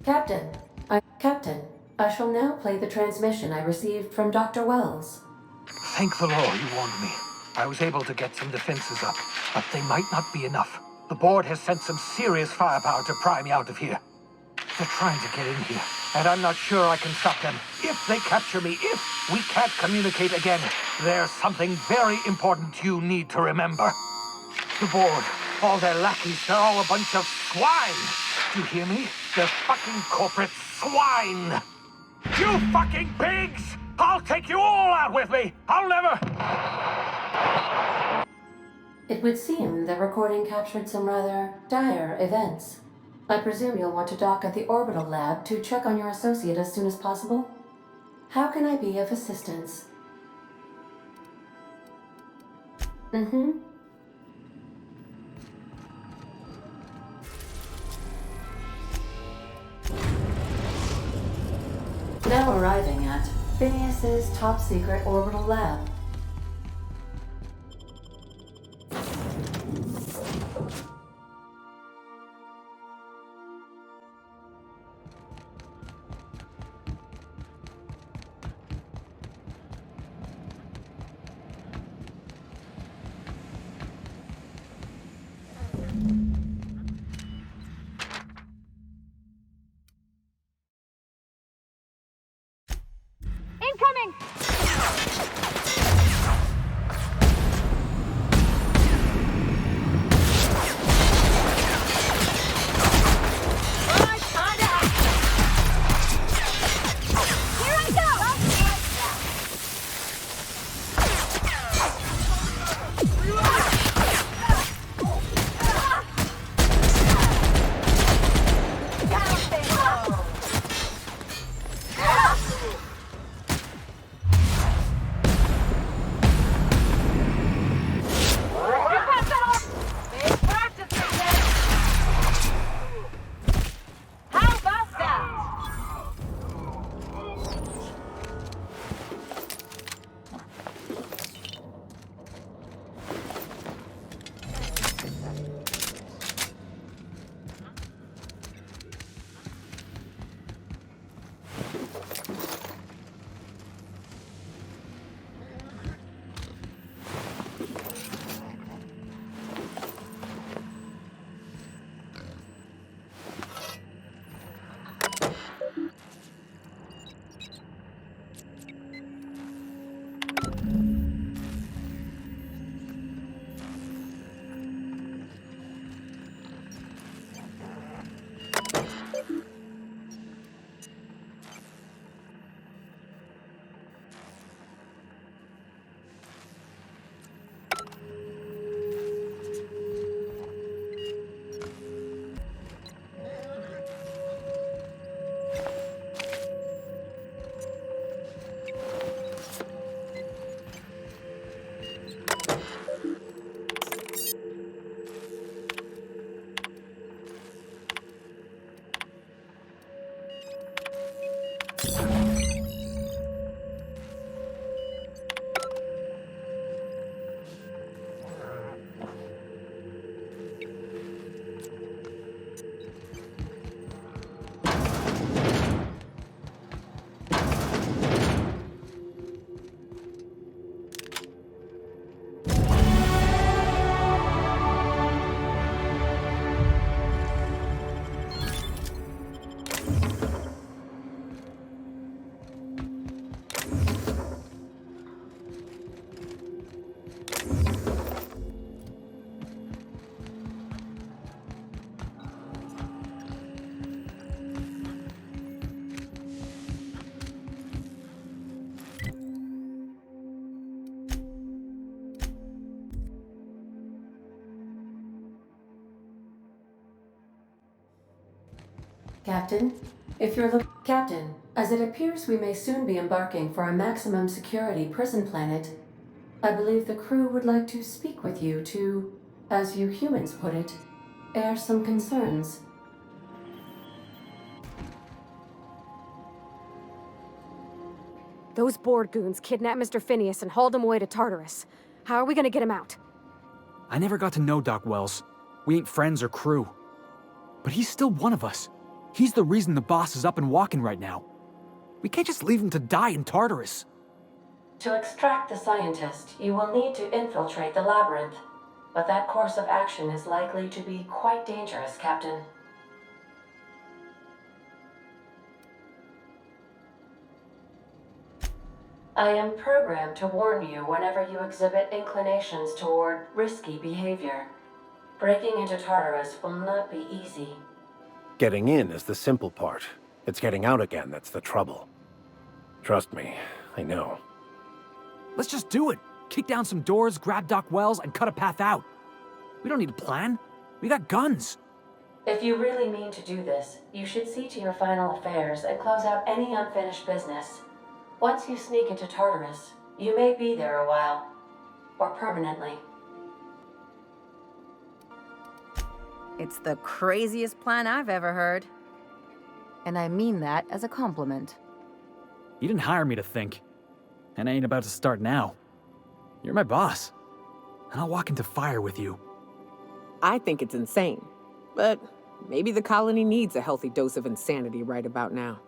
Captain, I shall now play the transmission I received from Dr. Wells. Thank the Lord you warned me. I was able to get some defenses up, but they might not be enough. The board has sent some serious firepower to pry me out of here. They're trying to get in here, and I'm not sure I can stop them. If they capture me, if we can't communicate again, there's something very important you need to remember. The board, all their lackeys, they're all a bunch of swine. Do you hear me? They're fucking corporate swine. You fucking pigs! I'll take you all out with me! I'll never... It would seem the recording captured some rather dire events. I presume you'll want to dock at the orbital lab to check on your associate as soon as possible? How can I be of assistance? Now arriving at Phineas's top-secret orbital lab. Incoming! Captain, as it appears we may soon be embarking for a maximum security prison planet, I believe the crew would like to speak with you to, as you humans put it, air some concerns. Those board goons kidnapped Mr. Phineas and hauled him away to Tartarus. How are we gonna get him out? I never got to know Doc Wells. We ain't friends or crew. But he's still one of us. He's the reason the boss is up and walking right now. We can't just leave him to die in Tartarus. To extract the scientist, you will need to infiltrate the labyrinth. But that course of action is likely to be quite dangerous, Captain. I am programmed to warn you whenever you exhibit inclinations toward risky behavior. Breaking into Tartarus will not be easy. Getting in is the simple part. It's getting out again that's the trouble. Trust me, I know. Let's just do it. Kick down some doors, grab Doc Wells, and cut a path out. We don't need a plan. We got guns. If you really mean to do this, you should see to your final affairs and close out any unfinished business. Once you sneak into Tartarus, you may be there a while. Or permanently. It's the craziest plan I've ever heard. And I mean that as a compliment. You didn't hire me to think. And I ain't about to start now. You're my boss. And I'll walk into fire with you. I think it's insane. But maybe the colony needs a healthy dose of insanity right about now.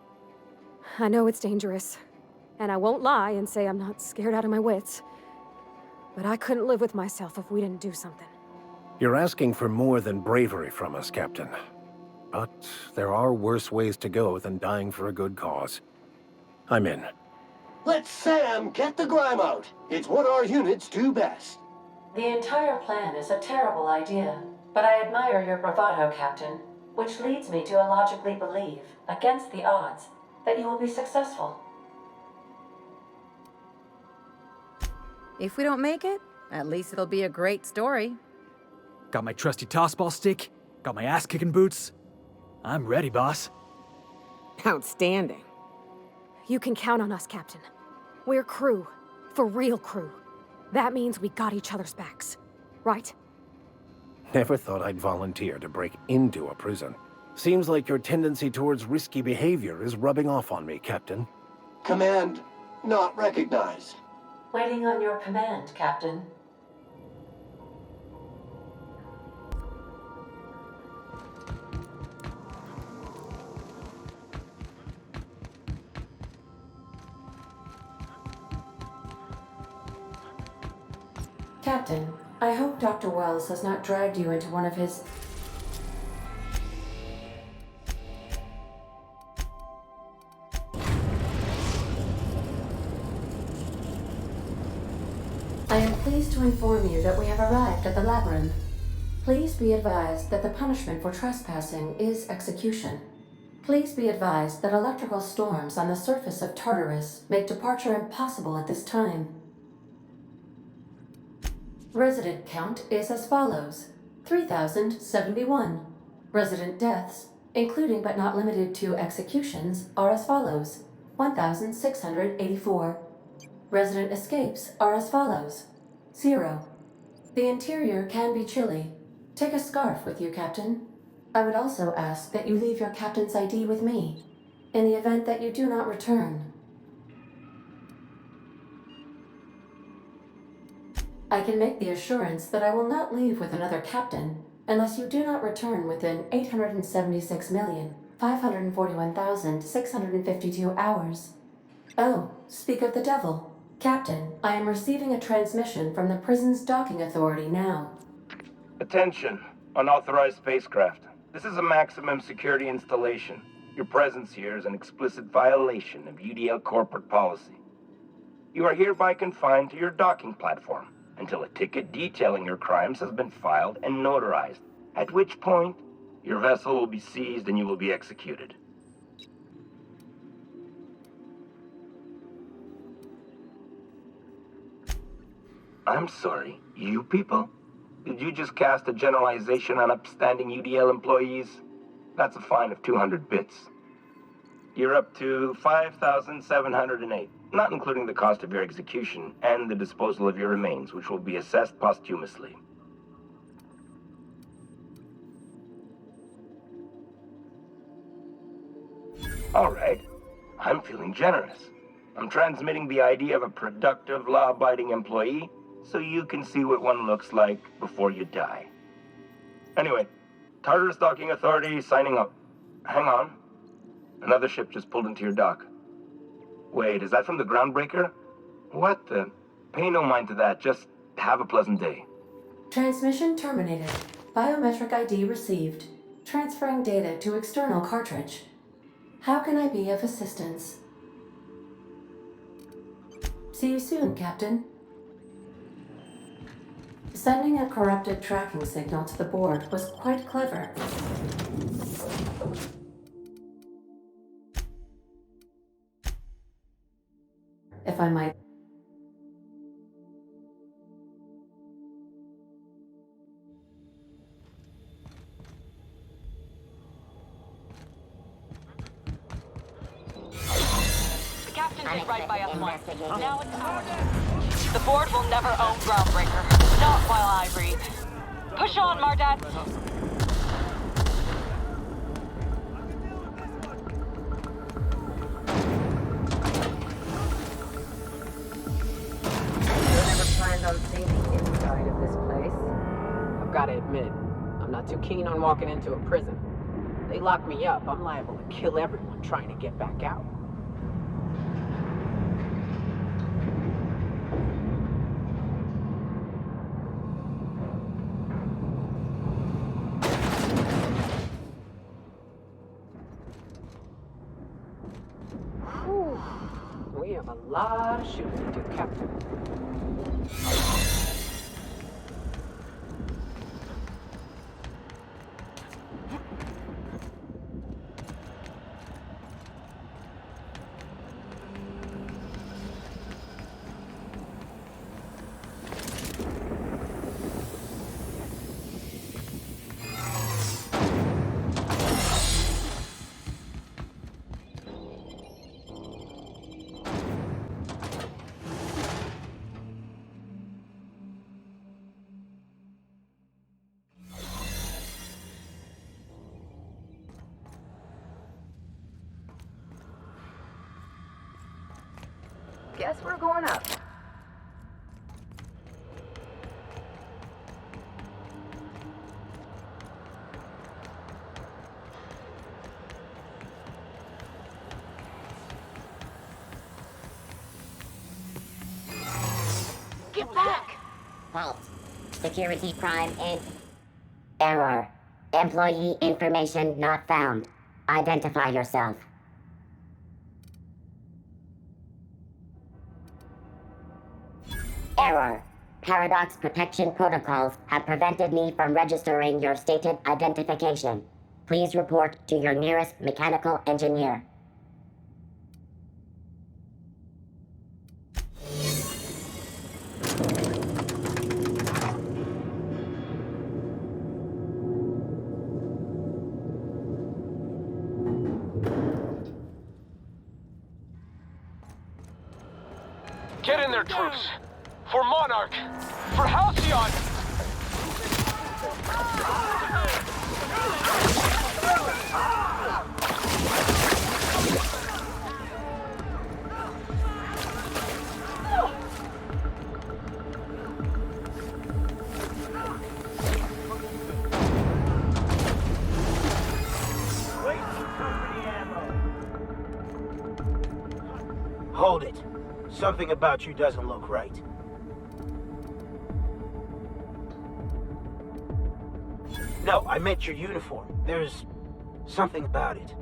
I know it's dangerous. And I won't lie and say I'm not scared out of my wits. But I couldn't live with myself if we didn't do something. You're asking for more than bravery from us, Captain. But there are worse ways to go than dying for a good cause. I'm in. Let Sam get the grime out. It's what our units do best. The entire plan is a terrible idea, but I admire your bravado, Captain, which leads me to illogically believe, against the odds, that you will be successful. If we don't make it, at least it'll be a great story. Got my trusty tossball stick, got my ass-kicking boots. I'm ready, boss. Outstanding. You can count on us, Captain. We're crew. For real crew. That means we got each other's backs. Right? Never thought I'd volunteer to break into a prison. Seems like your tendency towards risky behavior is rubbing off on me, Captain. Command not recognized. Waiting on your command, Captain. Captain, I hope Dr. Wells has not dragged you into one of his... I am pleased to inform you that we have arrived at the labyrinth. Please be advised that the punishment for trespassing is execution. Please be advised that electrical storms on the surface of Tartarus make departure impossible at this time. Resident count is as follows: 3,071. Resident deaths, including but not limited to executions, are as follows: 1,684. Resident escapes are as follows: 0. The interior can be chilly. Take a scarf with you, Captain. I would also ask that you leave your captain's ID with me, in the event that you do not return. I can make the assurance that I will not leave with another captain unless you do not return within 876,541,652 hours. Oh, speak of the devil. Captain, I am receiving a transmission from the prison's docking authority now. Attention, unauthorized spacecraft. This is a maximum security installation. Your presence here is an explicit violation of UDL corporate policy. You are hereby confined to your docking platform until a ticket detailing your crimes has been filed and notarized, at which point your vessel will be seized and you will be executed. I'm sorry, you people? Did you just cast a generalization on upstanding UDL employees? That's a fine of 200 bits. You're up to 5,708, not including the cost of your execution and the disposal of your remains, which will be assessed posthumously. All right, I'm feeling generous. I'm transmitting the ID of a productive, law-abiding employee so you can see what one looks like before you die. Anyway, Tartarus Docking Authority signing up. hang on. Another ship just pulled into your dock. Wait, is that from the Groundbreaker? What the? Pay no mind to that, just have a pleasant day. Transmission terminated. Biometric ID received. Transferring data to external cartridge. How can I be of assistance? See you soon, Captain. Sending a corrupted tracking signal to the board was quite clever. If I might. The captain did right by us once. Now it's our turn. The board will never own Groundbreaker. Not while I breathe. Push on, Mardat. Planned on seeing the inside of this place. I've got to admit, I'm not too keen on walking into a prison. They lock me up, I'm liable to kill everyone trying to get back out. Whew. We have a lot of shooting to do, Captain. Guess we're going up. Get back! Halt. Security prime in. Error. Employee information not found. Identify yourself. Error. Paradox protection protocols have prevented me from registering your stated identification. Please report to your nearest mechanical engineer. Get in there, troops! For Monarch! For Halcyon! Hold it. Something about you doesn't look right. No, I meant your uniform. There's something about it.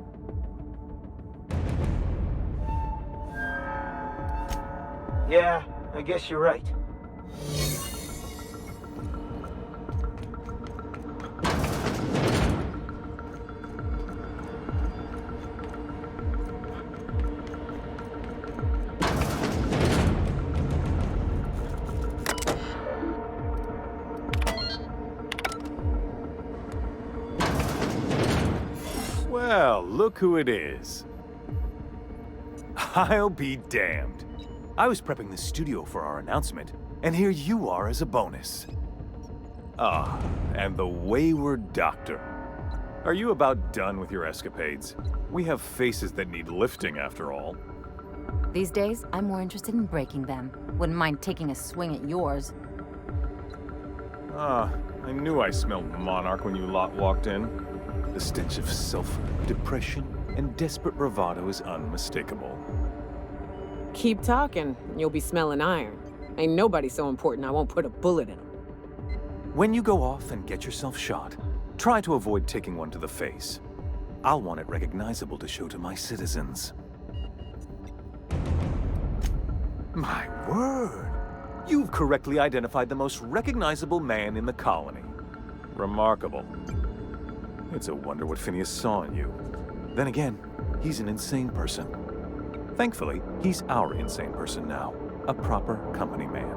Yeah, I guess you're right. Well, look who it is. I'll be damned. I was prepping the studio for our announcement, and here you are as a bonus. Ah, and the wayward doctor. Are you about done with your escapades? We have faces that need lifting, after all. These days, I'm more interested in breaking them. Wouldn't mind taking a swing at yours. Ah, I knew I smelled Monarch when you lot walked in. The stench of sulfur, depression, and desperate bravado is unmistakable. Keep talking, you'll be smelling iron. Ain't nobody so important I won't put a bullet in him. When you go off and get yourself shot, try to avoid taking one to the face. I'll want it recognizable to show to my citizens. My word! You've correctly identified the most recognizable man in the colony. Remarkable. It's a wonder what Phineas saw in you. Then again, he's an insane person. Thankfully, he's our insane person now. A proper company man.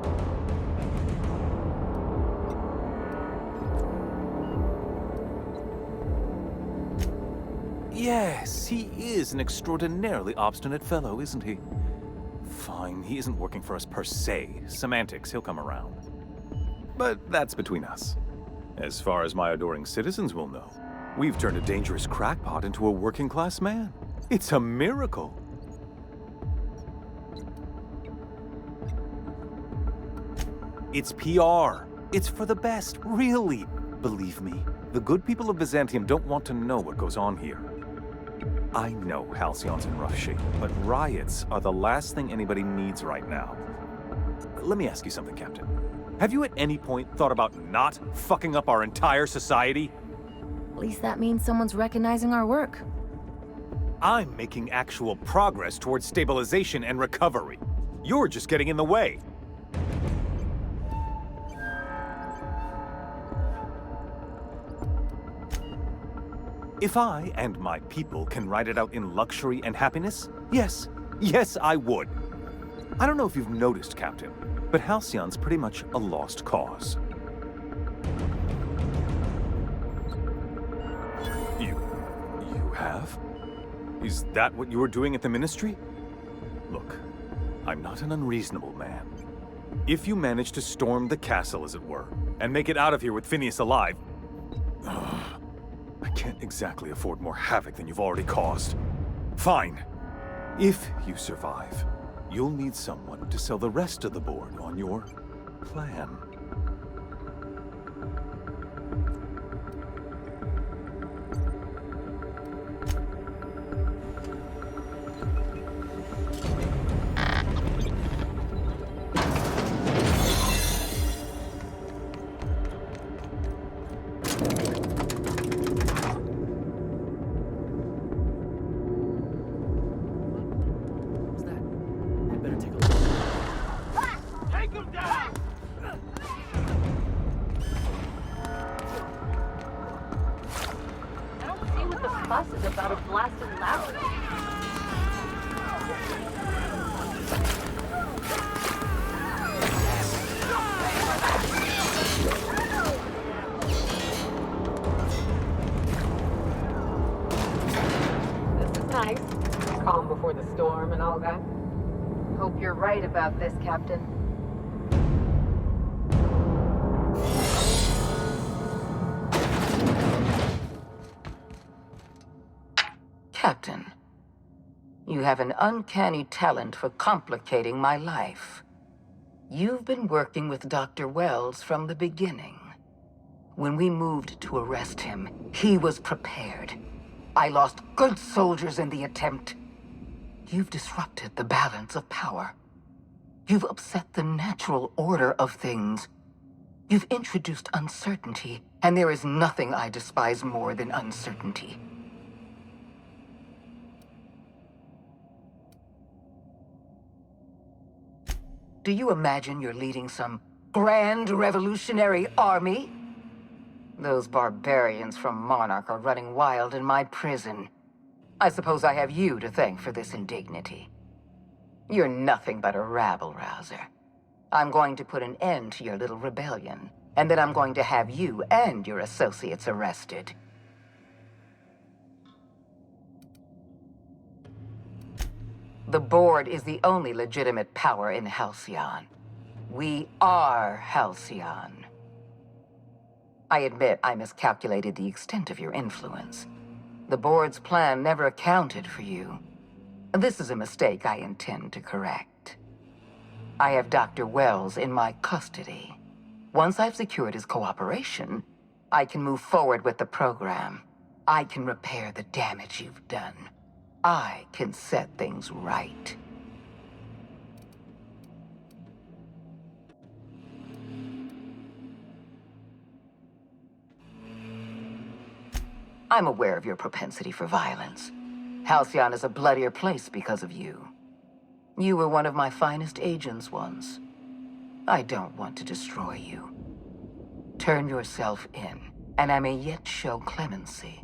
Yes, he is an extraordinarily obstinate fellow, isn't he? Fine, he isn't working for us per se. Semantics, he'll come around. But that's between us. As far as my adoring citizens will know, we've turned a dangerous crackpot into a working-class man. It's a miracle. It's PR. It's for the best, really. Believe me, the good people of Byzantium don't want to know what goes on here. I know Halcyon's in rough shape, but riots are the last thing anybody needs right now. Let me ask you something, Captain. Have you at any point thought about not fucking up our entire society? At least that means someone's recognizing our work. I'm making actual progress towards stabilization and recovery. You're just getting in the way. If I and my people can ride it out in luxury and happiness, yes, I would. I don't know if you've noticed, Captain, but Halcyon's pretty much a lost cause. You have? Is that what you were doing at the Ministry? Look, I'm not an unreasonable man. If you manage to storm the castle, as it were, and make it out of here with Phineas alive, I can't exactly afford more havoc than you've already caused. Fine. If you survive, you'll need someone to sell the rest of the board on your plan. Calm before the storm and all that. Hope you're right about this, Captain. Captain, you have an uncanny talent for complicating my life. You've been working with Dr. Wells from the beginning. When we moved to arrest him, he was prepared. I lost good soldiers in the attempt. You've disrupted the balance of power. You've upset the natural order of things. You've introduced uncertainty, and there is nothing I despise more than uncertainty. Do you imagine you're leading some grand revolutionary army? Those barbarians from Monarch are running wild in my prison. I suppose I have you to thank for this indignity. You're nothing but a rabble-rouser. I'm going to put an end to your little rebellion, and then I'm going to have you and your associates arrested. The board is the only legitimate power in Halcyon. We are Halcyon. I admit I miscalculated the extent of your influence. The board's plan never accounted for you. This is a mistake I intend to correct. I have Dr. Wells in my custody. Once I've secured his cooperation, I can move forward with the program. I can repair the damage you've done. I can set things right. I'm aware of your propensity for violence. Halcyon is a bloodier place because of you. You were one of my finest agents once. I don't want to destroy you. Turn yourself in, and I may yet show clemency.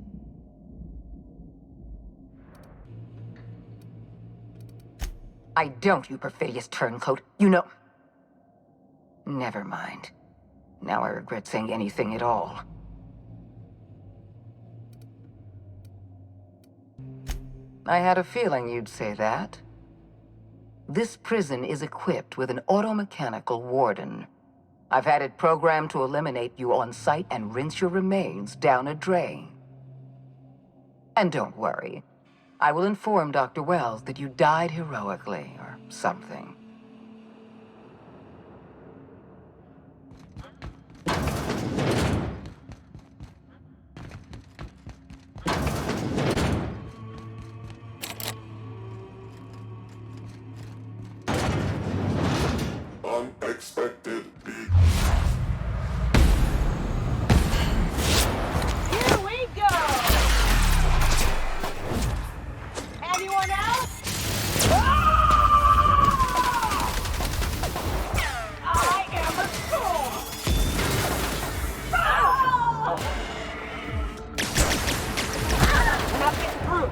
I don't, you perfidious turncoat. You know... Never mind. Now I regret saying anything at all. I had a feeling you'd say that. This prison is equipped with an automechanical warden. I've had it programmed to eliminate you on sight and rinse your remains down a drain. And don't worry. I will inform Dr. Wells that you died heroically, or something. Unexpected beat. Here we go! Anyone else? I am a storm! Not getting through.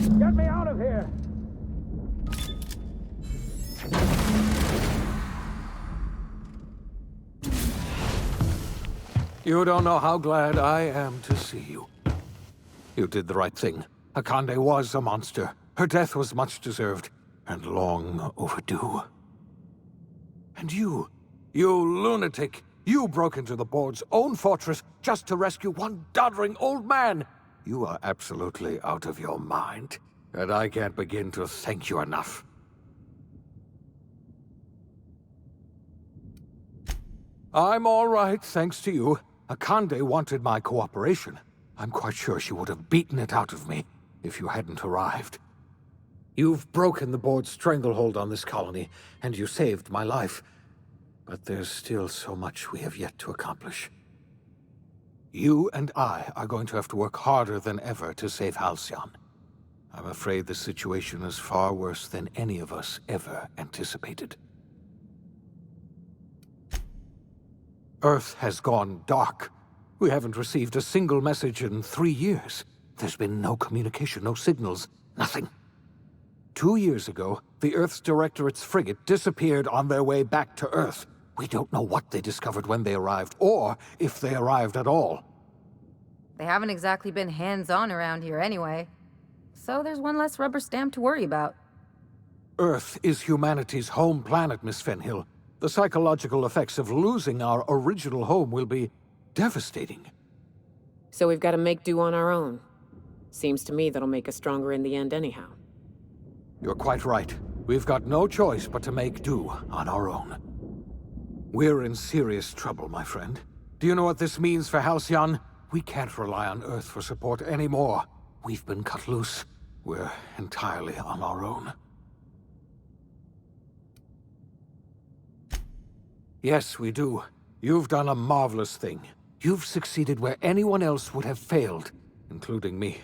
Get me out of here! You don't know how glad I am to see you. You did the right thing. Akande was a monster. Her death was much deserved, and long overdue. And you lunatic, you broke into the board's own fortress just to rescue one doddering old man. You are absolutely out of your mind, and I can't begin to thank you enough. I'm all right, thanks to you. Akande wanted my cooperation. I'm quite sure she would have beaten it out of me if you hadn't arrived. You've broken the board's stranglehold on this colony, and you saved my life. But there's still so much we have yet to accomplish. You and I are going to have to work harder than ever to save Halcyon. I'm afraid the situation is far worse than any of us ever anticipated. Earth has gone dark. We haven't received a single message in 3 years. There's been no communication, no signals, nothing. 2 years ago, the Earth's Directorate's frigate disappeared on their way back to Earth. We don't know what they discovered when they arrived, or if they arrived at all. They haven't exactly been hands-on around here anyway. So there's one less rubber stamp to worry about. Earth is humanity's home planet, Miss Fenhill. The psychological effects of losing our original home will be devastating. So we've got to make do on our own. Seems to me that'll make us stronger in the end anyhow. You're quite right. We've got no choice but to make do on our own. We're in serious trouble, my friend. Do you know what this means for Halcyon? We can't rely on Earth for support anymore. We've been cut loose. We're entirely on our own. Yes, we do. You've done a marvelous thing. You've succeeded where anyone else would have failed, including me.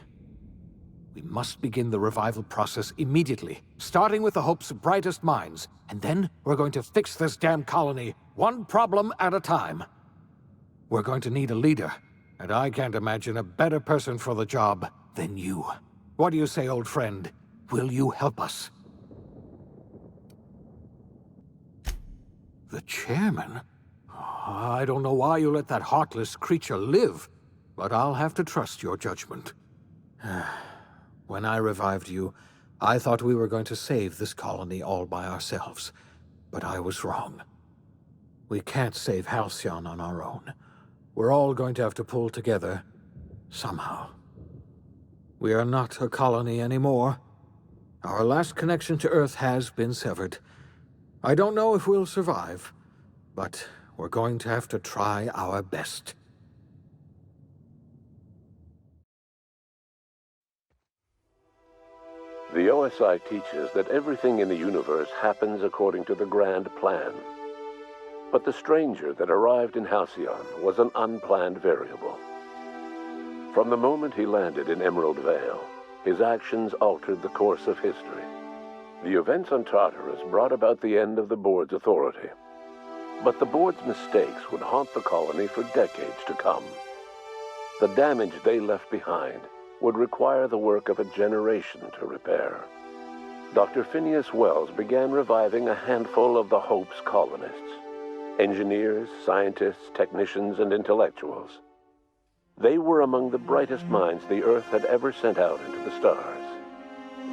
We must begin the revival process immediately, starting with the Hope's brightest minds, and then we're going to fix this damn colony, one problem at a time. We're going to need a leader, and I can't imagine a better person for the job than you. What do you say, old friend? Will you help us? The chairman? I don't know why you let that heartless creature live, but I'll have to trust your judgment. When I revived you, I thought we were going to save this colony all by ourselves, but I was wrong. We can't save Halcyon on our own. We're all going to have to pull together, somehow. We are not a colony anymore. Our last connection to Earth has been severed. I don't know if we'll survive, but we're going to have to try our best. The OSI teaches that everything in the universe happens according to the grand plan. But the stranger that arrived in Halcyon was an unplanned variable. From the moment he landed in Emerald Vale, his actions altered the course of history. The events on Tartarus brought about the end of the board's authority. But the board's mistakes would haunt the colony for decades to come. The damage they left behind would require the work of a generation to repair. Dr. Phineas Wells began reviving a handful of the Hope's colonists. Engineers, scientists, technicians, and intellectuals. They were among the brightest minds the Earth had ever sent out into the stars.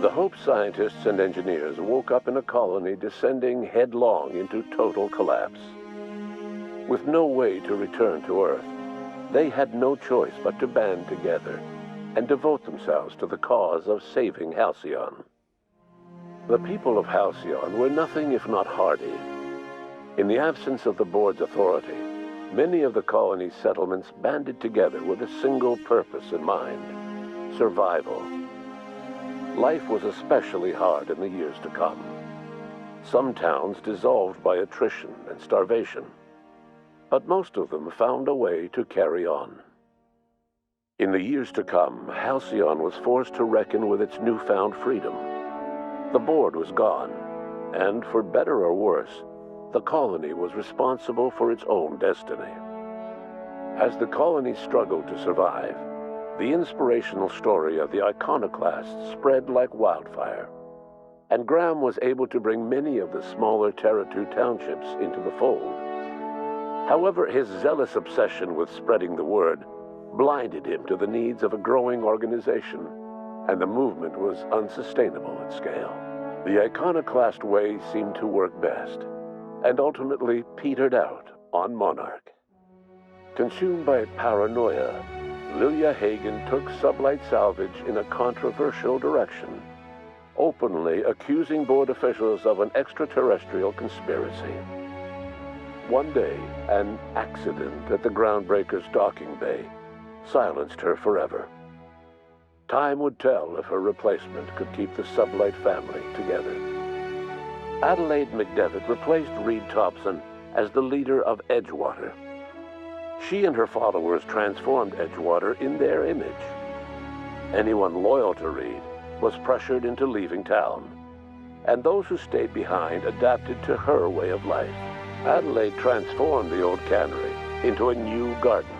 The Hope scientists and engineers woke up in a colony descending headlong into total collapse. With no way to return to Earth, they had no choice but to band together and devote themselves to the cause of saving Halcyon. The people of Halcyon were nothing if not hardy. In the absence of the board's authority, many of the colony's settlements banded together with a single purpose in mind: survival. Life was especially hard in the years to come. Some towns dissolved by attrition and starvation, but most of them found a way to carry on. In the years to come, Halcyon was forced to reckon with its newfound freedom. The board was gone, and for better or worse, the colony was responsible for its own destiny. As the colony struggled to survive, The inspirational story of the iconoclasts spread like wildfire, and Graham was able to bring many of the smaller Terra-2 townships into the fold. However, his zealous obsession with spreading the word blinded him to the needs of a growing organization, and the movement was unsustainable at scale. The iconoclast way seemed to work best, and ultimately petered out on Monarch. Consumed by paranoia, Lilia Hagen took Sublight Salvage in a controversial direction, openly accusing board officials of an extraterrestrial conspiracy. One day, an accident at the Groundbreaker's docking bay silenced her forever. Time would tell if her replacement could keep the Sublight family together. Adelaide McDevitt replaced Reed Thompson as the leader of Edgewater. She and her followers transformed Edgewater in their image. Anyone loyal to Reed was pressured into leaving town, and those who stayed behind adapted to her way of life. Adelaide transformed the old cannery into a new garden.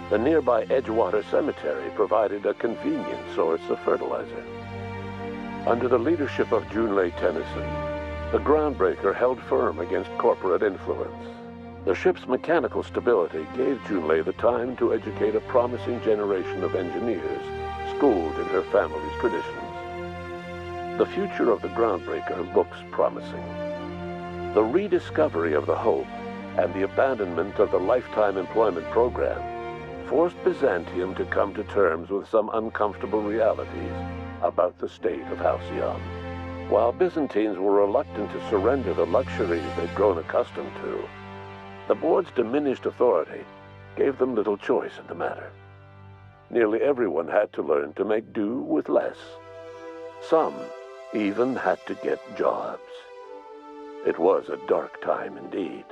The nearby Edgewater Cemetery provided a convenient source of fertilizer. Under the leadership of Junlei Tennyson, the Groundbreaker held firm against corporate influence. The ship's mechanical stability gave Junlei the time to educate a promising generation of engineers schooled in her family's traditions. The future of the Groundbreaker looks promising. The rediscovery of the Hope and the abandonment of the lifetime employment program forced Byzantium to come to terms with some uncomfortable realities about the state of Halcyon. While Byzantines were reluctant to surrender the luxuries they'd grown accustomed to, the board's diminished authority gave them little choice in the matter. Nearly everyone had to learn to make do with less. Some even had to get jobs. It was a dark time indeed.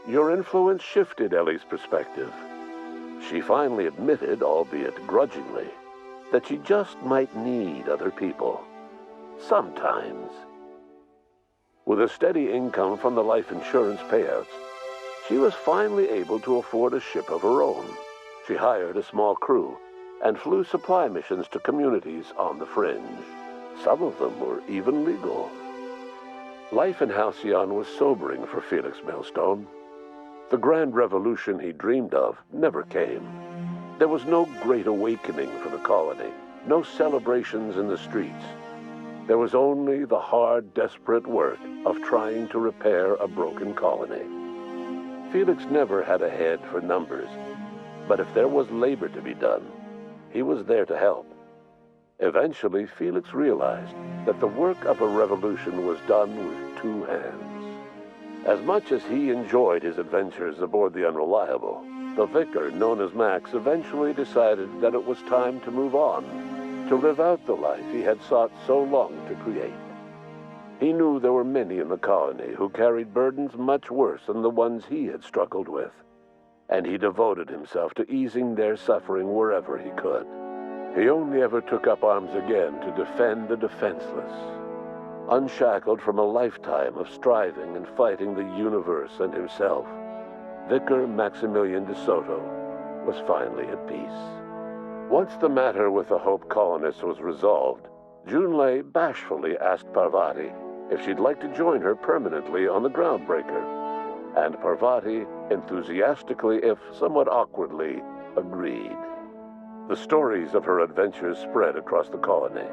Your influence shifted Ellie's perspective. She finally admitted, albeit grudgingly, that she just might need other people. Sometimes. With a steady income from the life insurance payouts, she was finally able to afford a ship of her own. She hired a small crew and flew supply missions to communities on the fringe. Some of them were even legal. Life in Halcyon was sobering for Felix Millstone. The grand revolution he dreamed of never came. There was no great awakening for the colony, no celebrations in the streets. There was only the hard, desperate work of trying to repair a broken colony. Felix never had a head for numbers, but if there was labor to be done, he was there to help. Eventually, Felix realized that the work of a revolution was done with two hands. As much as he enjoyed his adventures aboard the Unreliable, the vicar, known as Max, eventually decided that it was time to move on, to live out the life he had sought so long to create. He knew there were many in the colony who carried burdens much worse than the ones he had struggled with, and he devoted himself to easing their suffering wherever he could. He only ever took up arms again to defend the defenseless. Unshackled from a lifetime of striving and fighting the universe and himself, Vicar Maximilian de Soto was finally at peace. Once the matter with the Hope colonists was resolved, Junlei bashfully asked Parvati if she'd like to join her permanently on the Groundbreaker, and Parvati enthusiastically, if somewhat awkwardly, agreed. The stories of her adventures spread across the colony,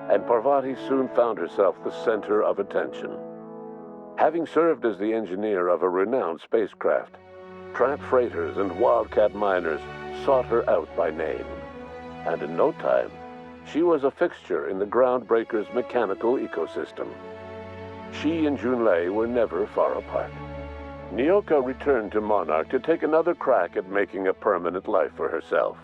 and Parvati soon found herself the center of attention. Having served as the engineer of a renowned spacecraft, tramp freighters and wildcat miners sought her out by name, and in no time, she was a fixture in the Groundbreaker's mechanical ecosystem. She and Junlei were never far apart. Nyoka returned to Monarch to take another crack at making a permanent life for herself.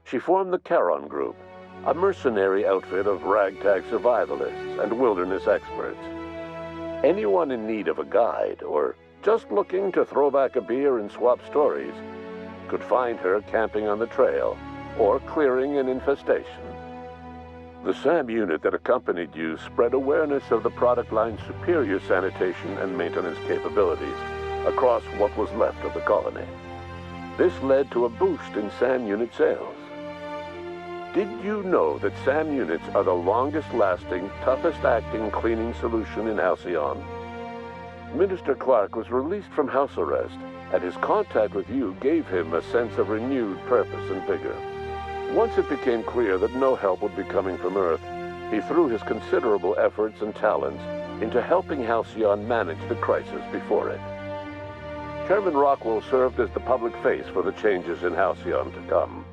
She formed the Charon Group, a mercenary outfit of ragtag survivalists and wilderness experts. Anyone in need of a guide, or just looking to throw back a beer and swap stories, could find her camping on the trail or clearing an infestation. The SAM unit that accompanied you spread awareness of the product line's superior sanitation and maintenance capabilities across what was left of the colony. This led to a boost in SAM unit sales. Did you know that SAM units are the longest-lasting, toughest-acting cleaning solution in Halcyon? Minister Clark was released from house arrest, and his contact with you gave him a sense of renewed purpose and vigor. Once it became clear that no help would be coming from Earth, he threw his considerable efforts and talents into helping Halcyon manage the crisis before it. Chairman Rockwell served as the public face for the changes in Halcyon to come.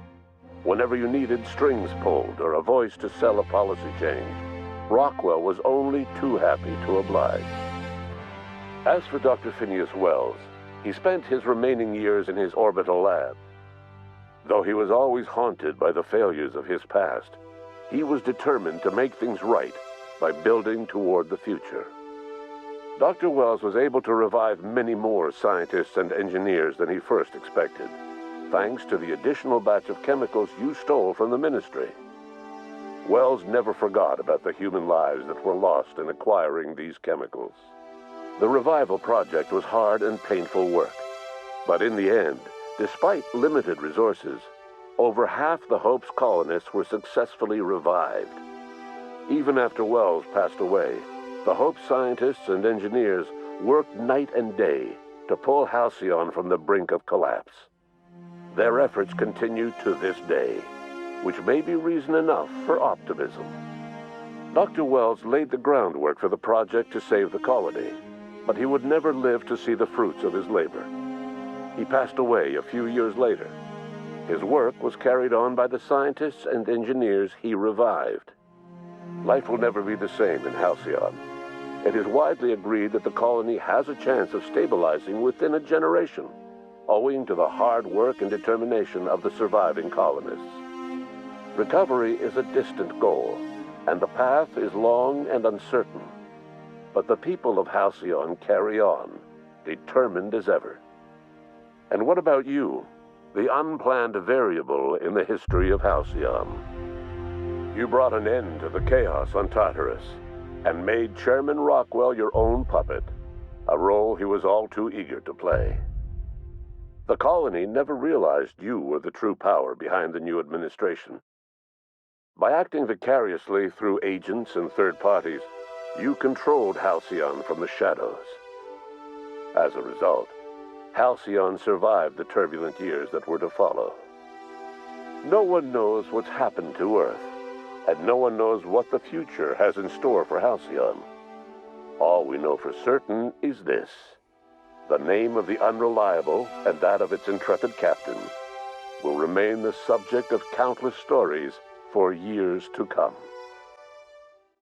Whenever you needed strings pulled or a voice to sell a policy change, Rockwell was only too happy to oblige. As for Dr. Phineas Wells, he spent his remaining years in his orbital lab. Though he was always haunted by the failures of his past, he was determined to make things right by building toward the future. Dr. Wells was able to revive many more scientists and engineers than he first expected, thanks to the additional batch of chemicals you stole from the Ministry. Wells never forgot about the human lives that were lost in acquiring these chemicals. The revival project was hard and painful work, but in the end, despite limited resources, over half the Hope's colonists were successfully revived. Even after Wells passed away, the Hope scientists and engineers worked night and day to pull Halcyon from the brink of collapse. Their efforts continue to this day, which may be reason enough for optimism. Dr. Wells laid the groundwork for the project to save the colony, but he would never live to see the fruits of his labor. He passed away a few years later. His work was carried on by the scientists and engineers he revived. Life will never be the same in Halcyon. It is widely agreed that the colony has a chance of stabilizing within a generation, owing to the hard work and determination of the surviving colonists. Recovery is a distant goal, and the path is long and uncertain. But the people of Halcyon carry on, determined as ever. And what about you, the unplanned variable in the history of Halcyon? You brought an end to the chaos on Tartarus, and made Chairman Rockwell your own puppet, a role he was all too eager to play. The colony never realized you were the true power behind the new administration. By acting vicariously through agents and third parties, you controlled Halcyon from the shadows. As a result, Halcyon survived the turbulent years that were to follow. No one knows what's happened to Earth, and no one knows what the future has in store for Halcyon. All we know for certain is this: the name of the Unreliable and that of its intrepid captain will remain the subject of countless stories for years to come.